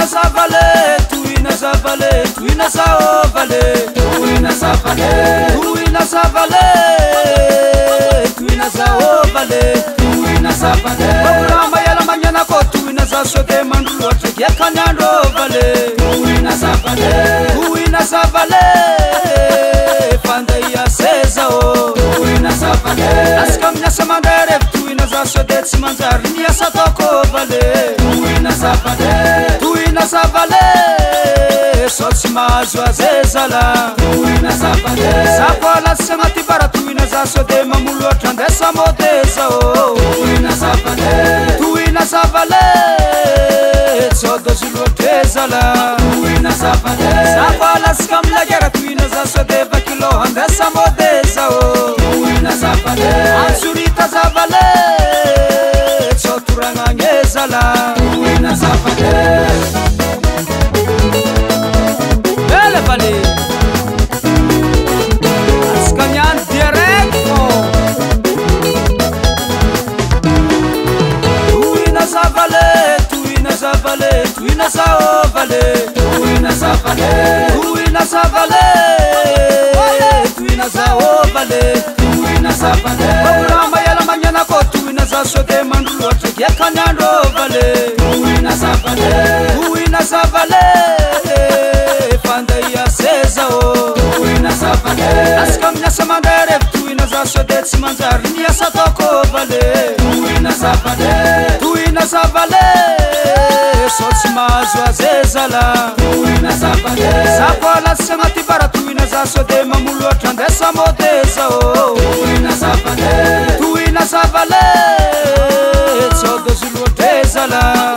Tuina savale, tuina savale, tuina savale, tuina savale, tuina savale, tuina savale, tuina savale. Rama yala manyana ko tuina savale mandulu atke kanyando vale. Tuina savale, fanda ya seza o. Tuina savale, askam nya samandere tuina savale tsimanzari ni asatoko vale. Tuina savale, sotsi mazo azezala. Tuina savale, sakola semati bara tuina zasode mamulu atandesa modesa o. Tuina savale, sodo zulotezala. Tuina savale, sakola skamla gera tuina zasode vakilo andesa modesa o. Tuina savale, ansurita savale, soturanga ngezala. Tuina savale, belle vallée, Ascanyan diretto. Tuina savale, tuina savale, tuina savale, tuina savale, tuina savale, tuina savale, tuina savale. Rama yala manyana ko tuina zasode mandulu atke kanyando vale. Tuina savale, fanda ya seza o. Tuina savale, askam nya samandere tuina zasode tsimanzari ni asatoko vale. Tuina savale, sotsi mazo azezala. Tuina savale, sakola semati bara tuina zasode mamulu atandesa modesa o. Tuina savale, sodo zulotezala.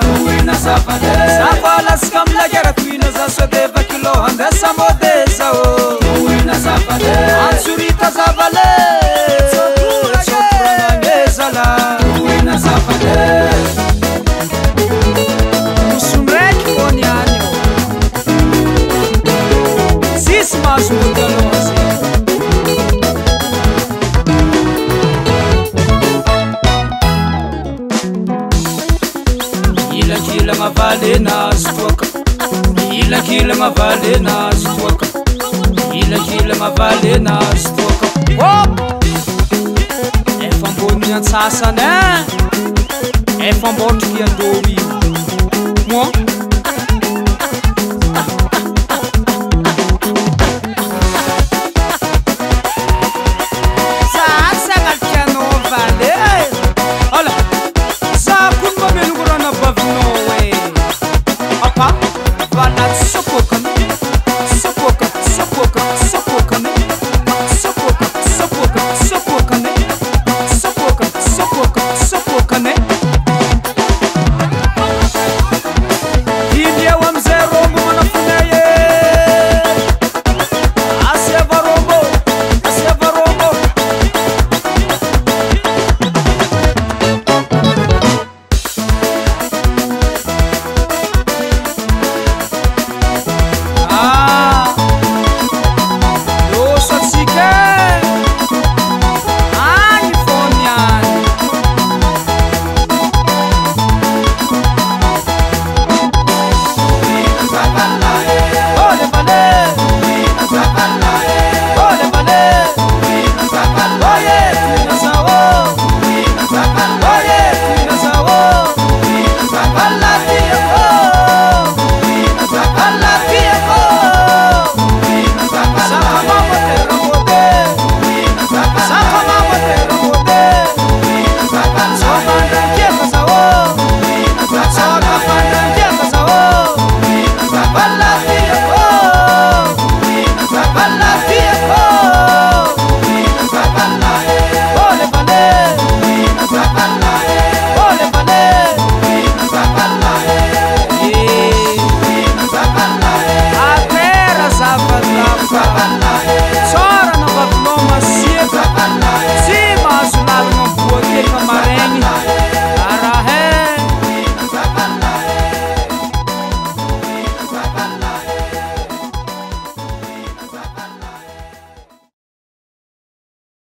Sakola skamla gera tuina zasode vakilo andesa modesa o. Ansurita savale, soturanga ngezala. Musumreki onyanyo sisi masumudalozi. Kila mavale na stoka, kila mavale na stoka, kila mavale na stoka. Efa mboni antsasana, efa mbotriky andomy mo.